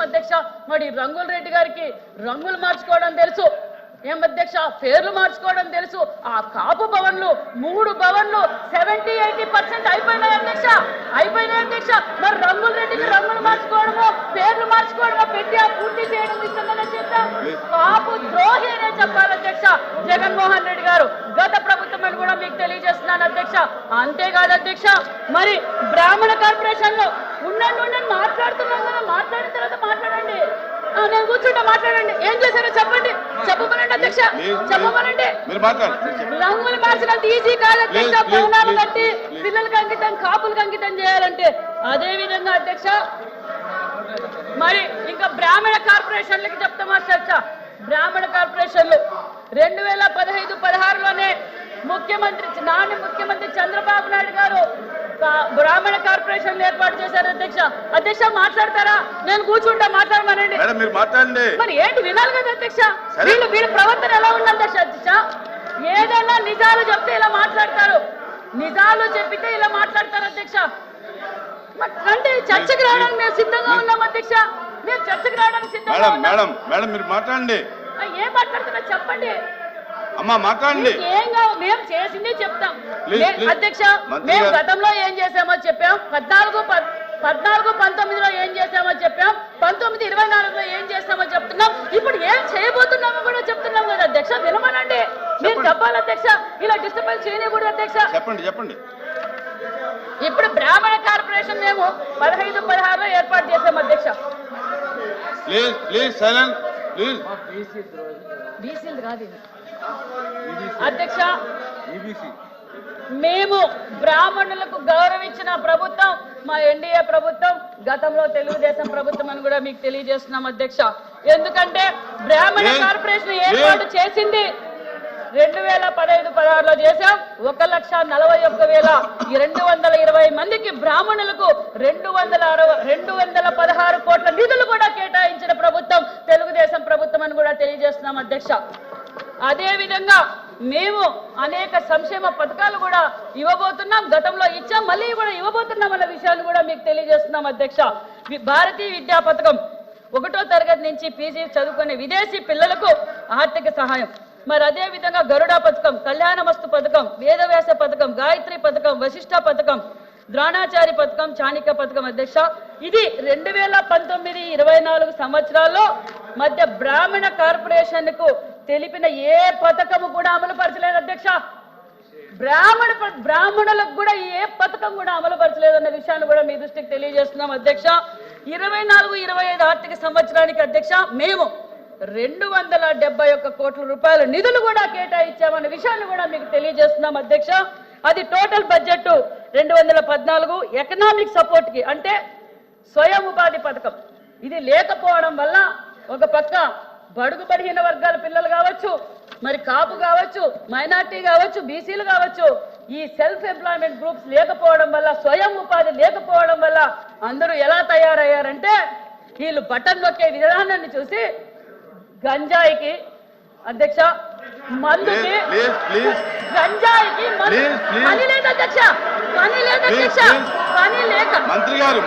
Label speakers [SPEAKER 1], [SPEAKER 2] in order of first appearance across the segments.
[SPEAKER 1] చేశాం అధ్యక్ష. మరి రంగుల రెడ్డి గారికి రంగులు మార్చుకోవడం తెలుసు, ఏం అధ్యక్ష పేర్లు మార్చుకోవడం తెలుసు. ఆ కాపు భవన్లు 3 భవన్లు 70-80% అయిపోయినాయి అధ్యక్ష, అయిపోయినాయి అధ్యక్ష. మరి రంగుల రెడ్డికి రంగులు మార్చుకోవడమో పేర్లు మార్చుకోవడమో పెట్టి ఆ పూర్తి చేయడం ఇష్టంగానే చేద్దాం. కాపు ద్రోహి అనే చెప్పాలి అధ్యక్ష జగన్మోహన్ రెడ్డి గారు, గత ప్రభుత్వం అని కూడా మీకు తెలియజేస్తున్నాను అధ్యక్ష. అంతేకాదు అధ్యక్ష, మరి బ్రాహ్మణ కార్పొరేషన్ లో ఉండండి మాట్లాడుతున్నాం కదా, మాట్లాడిన తర్వాత మాట్లాడండి. నేను కూర్చుంటే మాట్లాడండి, ఏం చేశారో చెప్పండి, చెప్పమనండి అధ్యక్ష, చెప్పమనండి. రంగులు మార్చినంత ఈజీ కాదు అధ్యక్ష, భవనాలు కట్టి పిల్లలకి అంకితం కాపులకు అంకితం చేయాలంటే. అదే విధంగా అధ్యక్ష మరి ఇంకా బ్రాహ్మణ కార్పొరేషన్లకి చెప్తామా అధ్యక్ష, బ్రాహ్మణ కార్పొరేషన్లు 2015-16లోనే నాటి ముఖ్యమంత్రి చంద్రబాబు నాయుడు గారు బ్రాహ్మణ కార్పొరేషన్ ఏర్పాటు చేశారు అధ్యక్ష. అధ్యక్ష మాట్లాడతారా? నేను కూర్చుంటా, మాట్లాడమనండి. మరి ఏంటి వినాలి కదా అధ్యక్ష, వీళ్ళ ప్రవర్తన ఎలా ఉంది అధ్యక్ష? ఏదైనా నిజాలు చెప్తే ఇలా మాట్లాడతారు, నిజాలు చెప్పితే ఇలా మాట్లాడతారు అధ్యక్ష. అంటే చర్చకు రావడానికి మేము సిద్ధంగా ఉన్నాం అధ్యక్ష, మేము చర్చకు రావడానికి సిద్ధంగా ఉన్నాం. ఏం మాట్లాడుతున్నా చెప్పండి
[SPEAKER 2] అమ్మా, మాట్లాడండి.
[SPEAKER 1] ఏం కావు, మేము చేసింది చెప్తాం అధ్యక్ష. మేము గతంలో ఏం చేసామో చెప్పాం, 14-19లో ఏం చేసామో చెప్పాం, 19-24లో ఏం చేస్తామో చెప్తున్నాం, ఇప్పుడు ఏం చేయబోతున్నామో కూడా చెప్తున్నాం కదా అధ్యక్ష. వినమనండి, మీరు చెప్పాలి అధ్యక్ష, ఇలా డిస్టర్బెన్స్ చేయకూడదు అధ్యక్ష.
[SPEAKER 2] చెప్పండి.
[SPEAKER 1] ఇప్పుడు బ్రాహ్మణ కార్పొరేషన్ మేము 15-16లో ఏర్పాటు చేసాం అధ్యక్ష. బీసీలు కాదు అధ్యక్ష, మేము బ్రాహ్మణులకు గౌరవించిన ప్రభుత్వం మా ఎన్డీఏ ప్రభుత్వం, గతంలో తెలుగుదేశం ప్రభుత్వం అని కూడా మీకు తెలియజేస్తున్నాం అధ్యక్ష. ఎందుకంటే బ్రాహ్మణ కార్పొరేషన్ ఏర్పాటు చేసింది 2015-16లో చేశాం. 1,41,220 మందికి బ్రాహ్మణులకు 216 కోట్ల నిధులు కూడా కేటాయించిన ప్రభుత్వం తెలుగుదేశం ప్రభుత్వం అని కూడా తెలియజేస్తున్నాం అధ్యక్ష. అదే విధంగా మేము అనేక సంక్షేమ పథకాలు కూడా ఇవ్వబోతున్నాం, గతంలో ఇచ్చాం, మళ్ళీ కూడా ఇవ్వబోతున్నాం అన్న విషయాన్ని కూడా మీకు తెలియజేస్తున్నాం అధ్యక్ష. భారతీయ విద్యా పథకం 1వ తరగతి నుంచి పీజీ చదువుకునే విదేశీ పిల్లలకు ఆర్థిక సహాయం. మరి అదే విధంగా గరుడ పథకం, కళ్యాణమస్తు పథకం, వేదవ్యాస పథకం, గాయత్రి పథకం, వశిష్ఠ పథకం, ద్రోణాచారి పథకం, చాణిక పథకం అధ్యక్ష. ఇది 2019-24 సంవత్సరాల్లో మధ్య బ్రాహ్మణ కార్పొరేషన్ కు తెలిపిన ఏ పథకము కూడా అమలు పరచలేదు అధ్యక్ష. బ్రాహ్మణులకు కూడా ఏ పథకం కూడా అమలు పరచలేదన్న విషయాన్ని కూడా మీ దృష్టికి తెలియజేస్తున్నాం అధ్యక్ష. 24-25 ఆర్థిక సంవత్సరానికి అధ్యక్ష మేము 271 కోట్ల రూపాయల నిధులు కూడా కేటాయించామన్న విషయాన్ని కూడా మీకు తెలియజేస్తున్నాం అధ్యక్ష. అది టోటల్ బడ్జెట్ 214. ఎకనామిక్ సపోర్ట్ కి అంటే స్వయం ఉపాధి పథకం ఇది లేకపోవడం వల్ల ఒక పక్క బడుగు బలహీన వర్గాల పిల్లలు కావచ్చు, మరి కాపు కావచ్చు, మైనార్టీ కావచ్చు, బీసీలు కావచ్చు, ఈ సెల్ఫ్ ఎంప్లాయ్మెంట్ గ్రూప్స్ లేకపోవడం వల్ల, స్వయం ఉపాధి లేకపోవడం వల్ల అందరూ ఎలా తయారయ్యారంటే వీళ్ళు బటన్ నొక్కే విధానాన్ని చూసి గంజాయికి అధ్యక్ష, మందుకి, గంజాయికి పని లేదు అధ్యక్ష, పని లేదు అధ్యక్ష, పని లేక
[SPEAKER 2] మంత్రి గారు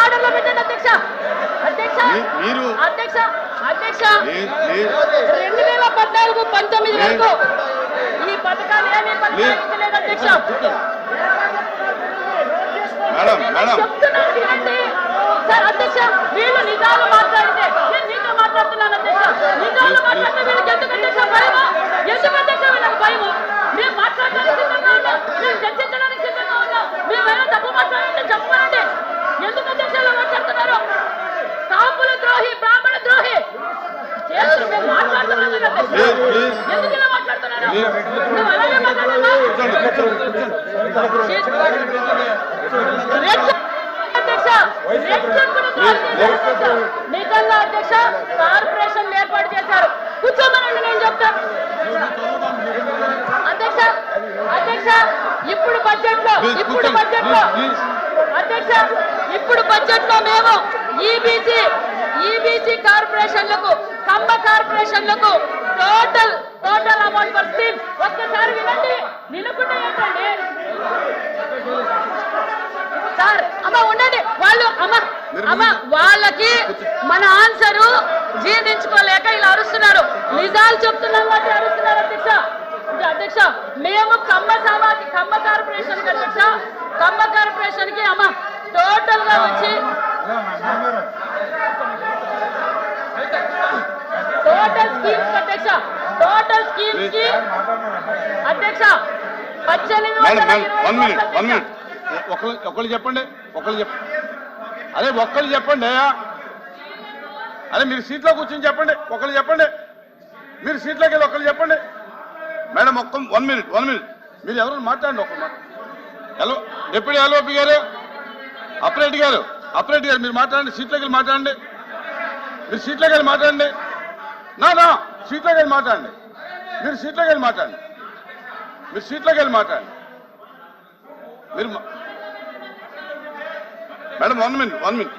[SPEAKER 1] ఆర్డర్లో పెట్టండి అధ్యక్ష. అధ్యక్ష 2014-19 వరకు ఈ పథకాలు ఏమీ కొనసాగించలేదు అధ్యక్ష. చెప్తున్నాను వినండి సార్ అధ్యక్ష, వీళ్ళు నిజాలు మాట్లాడితే నేను మీతో మాట్లాడుతున్నాను అధ్యక్ష, నిజాలు మాట్లాడితే వీళ్ళకి ఎందుకు అధ్యక్ష భయము, ఎందుకు అధ్యక్ష వీళ్ళకి భయము? మేము మాట్లాడడానికి సిద్ధంగా ఉన్నాం, మేము చర్చించడానికి సిద్ధంగా ఉన్నాం, మేమైనా తప్పు మాట్లాడంటే చెప్పండి, ఎందుకు అధ్యక్ష ఇలా మాట్లాడుతున్నారు? కాపుల ద్రోహి, బ్రాహ్మణ ద్రోహి చేస్తూ మేము మాట్లాడుతున్నాం కదా అధ్యక్ష, ఎందుకు ఇలా మాట్లాడుతున్నారు? నువ్వు అలాగే మాట్లాడుతున్నావు నిజంగా అధ్యక్ష కార్పొరేషన్ ఏర్పాటు చేశారు. కూర్చోమనండి, నేను చెప్తాను అధ్యక్ష. ఇప్పుడు బడ్జెట్ లో మేము ఈబీసీ కార్పొరేషన్లకు, కంబ కార్పొరేషన్లకు టోటల్ అమౌంట్ ఫర్ స్కీమ్ ఒక్కసారి వినండి, వినకుండా ఏంటండి సార్? అమ్మ ఉండండి, వాళ్ళు అమ్మ అమ్మా వాళ్ళకి మన ఆన్సరు జీర్ణించుకోలేక ఇలా అరుస్తున్నారు. నిజాలు చెప్తున్నాం కాబట్టి అరుస్తున్నారు అధ్యక్ష. అధ్యక్ష మేము కమ్మ కార్పొరేషన్ కి అధ్యక్ష, కమ్మ కార్పొరేషన్ కి అమ్మ టోటల్ గా వచ్చి టోటల్ స్కీమ్స్ అధ్యక్ష, టోటల్ స్కీమ్స్ కి అధ్యక్ష 18
[SPEAKER 2] ఒకళ్ళు చెప్పండి, అరే ఒక్కళ్ళు చెప్పండి. అరే మీరు సీట్లో కూర్చొని చెప్పండి, ఒకళ్ళు చెప్పండి. మీరు సీట్లోకి వెళ్ళి ఒకళ్ళు చెప్పండి. మేడం 1 మినిట్ మీరు ఎవరు మాట్లాడండి. ఒకళ్ళు హలో డిప్యూటీ ఎల్ఓపి గారు, అప్రెడ్డి గారు మీరు మాట్లాడండి. సీట్లోకి వెళ్ళి మాట్లాడండి. మీరు సీట్లోకి వెళ్ళి మాట్లాడండి. నా సీట్లోకి వెళ్ళి మాట్లాడండి. మీరు సీట్లోకి వెళ్ళి మాట్లాడండి. మీరు మేడం 1 మినిట్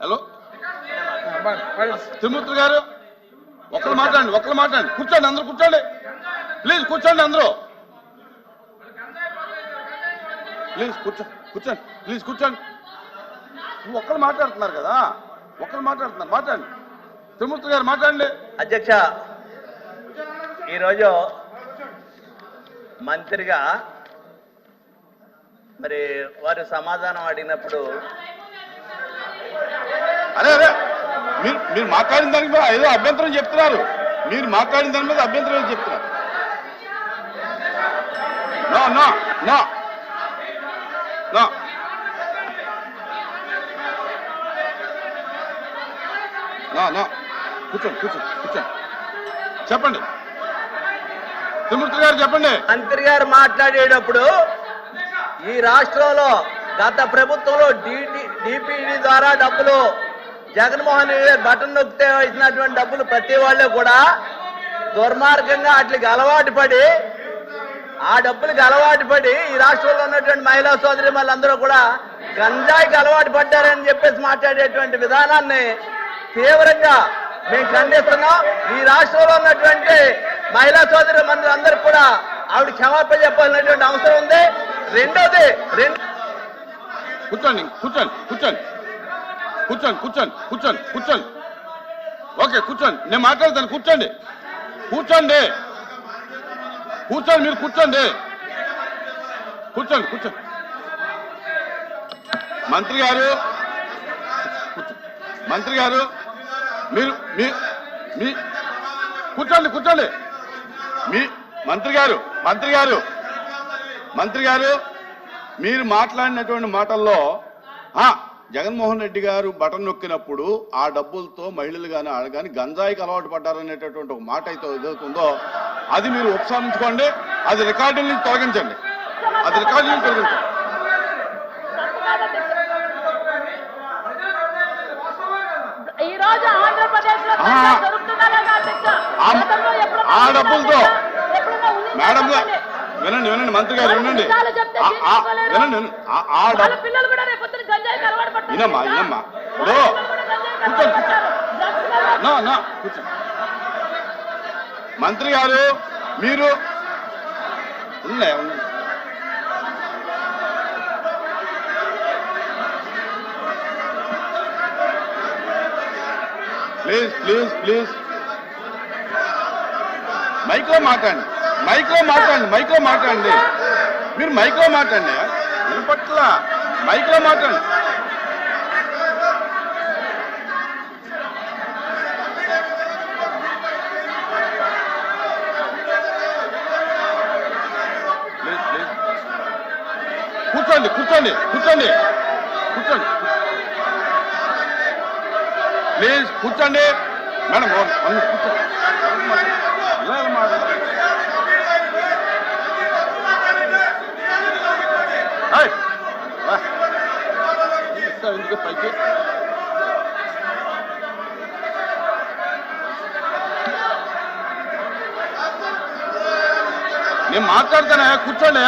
[SPEAKER 2] హలో తిరుమూర్తి గారు ఒకళ్ళు మాట్లాడండి. కూర్చోండి, అందరూ కూర్చోండి. ప్లీజ్ కూర్చోండి, అందరూ ప్లీజ్ కూర్చోండి. ఒక్కరు మాట్లాడుతున్నారు కదా, మాట్లాడండి. తిరుమూర్తి గారు మాట్లాడండి.
[SPEAKER 3] అధ్యక్ష, ఈరోజు మంత్రిగా మరి వారు సమాధానం అడిగినప్పుడు
[SPEAKER 2] అరే మీరు మాట్లాడిన దానికి మీద ఏదో అభ్యంతరం చెప్తున్నారు. కూర్చోండి. చెప్పండి తిరుమూర్తి గారు, చెప్పండి.
[SPEAKER 3] మంత్రి గారు మాట్లాడేటప్పుడు ఈ రాష్ట్రంలో గత ప్రభుత్వంలో డిపిడి ద్వారా డబ్బులు జగన్మోహన్ రెడ్డి గారు బటన్ నొక్కితే ఇచ్చినటువంటి డబ్బులు ప్రతి వాళ్ళు కూడా దుర్మార్గంగా వాటికి అలవాటు పడి ఈ రాష్ట్రంలో ఉన్నటువంటి మహిళా సోదరి వాళ్ళందరూ కూడా గంజాయికి అలవాటు పడ్డారని చెప్పేసి మాట్లాడేటువంటి విధానాన్ని తీవ్రంగా మేము ఖండిస్తున్నాం. ఈ రాష్ట్రంలో ఉన్నటువంటి మహిళా సోదరి మందులందరూ కూడా ఆవిడ క్షమాపణ చెప్పాల్సినటువంటి అవసరం ఉంది. రెండోది
[SPEAKER 2] కూర్చోండి. ఓకే, కూర్చోండి. నేను మాట్లాడతాను. కూర్చోండి. మీరు కూర్చోండి. మంత్రి గారు మీరు కూర్చోండి. మీ మంత్రి గారు మీరు మాట్లాడినటువంటి మాటల్లో జగన్మోహన్ రెడ్డి గారు బటన్ నొక్కినప్పుడు ఆ డబ్బులతో మహిళలు కానీ గంజాయికి అలవాటు పడ్డారనేటటువంటి ఒక మాట అయితే ఏదవుతుందో అది మీరు ఉపసంహరించుకోండి. అది రికార్డుల నుంచి తొలగించండి.
[SPEAKER 1] ఈ రోజు ఆంధ్రప్రదేశ్ లో
[SPEAKER 2] ఆ డబ్బులతో మేడం వినండి మంత్రి గారు వినండి. వినమ్మా కూర్చోండి. మంత్రి గారు మీరు ప్లీజ్ మైక్లో మాట్లాడండి. మీరు మైక్లో మాట్లాడండి. వినపట్ల మైక్లో మాట్లాడండి. కూర్చోండి. ప్లీజ్ కూర్చోండి మేడం. కూర్చోండి. ఎందుకు పైకి నేను మాట్లాడతానా? కూర్చోండి.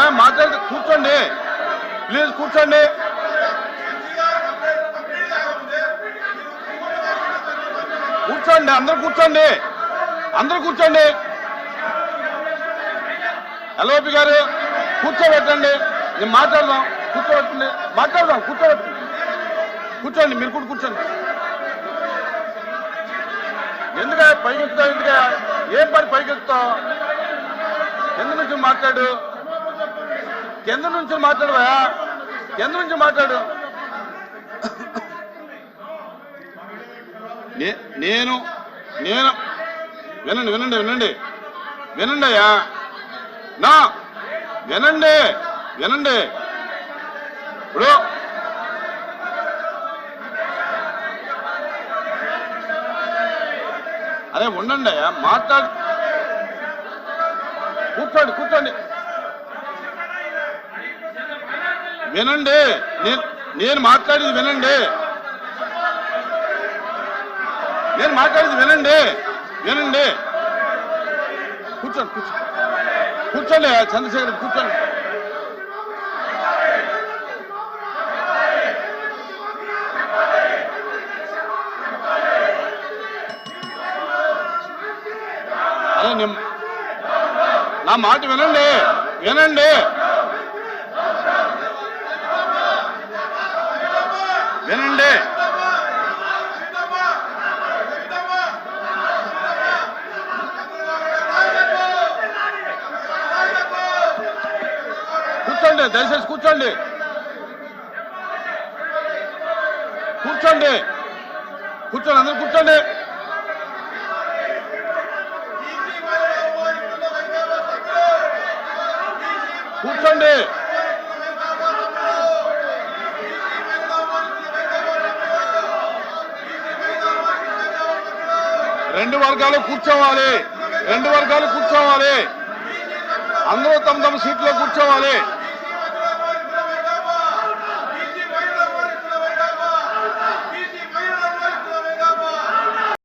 [SPEAKER 2] ప్లీజ్ కూర్చోండి. అందరూ కూర్చోండి. అందరూ కూర్చోండి. ఎల్ఓపి గారు కూర్చోబెట్టండి. నేను మాట్లాడదాం. కూర్చోబెట్టండి, మాట్లాడదాం. కూర్చోండి, మీరు కూడా కూర్చోండి. ఎందుక పైకెత్తుతావు? ఎందుక ఏం పని పైకెత్తుతావు? కింద నుంచి మాట్లాడు. కింద నుంచి మాట్లాడవా? కింద నుంచి మాట్లాడు. నేను వినండి అయ్యా. వినండి. ఇప్పుడు అరే ఉండండి అయ్యా, మాట్లాడు. కూర్చోండి. వినండి. నేను మాట్లాడేది వినండి. వినండి. కూర్చోండి చంద్రశేఖర్, కూర్చోండి. అదే నా మాట వినండి. కూర్చోండి, దయచేసి కూర్చోండి. అందరూ కూర్చోండి. రెండు వర్గాలు కూర్చోవాలి. అందరూ తమ సీట్లో కూర్చోవాలి.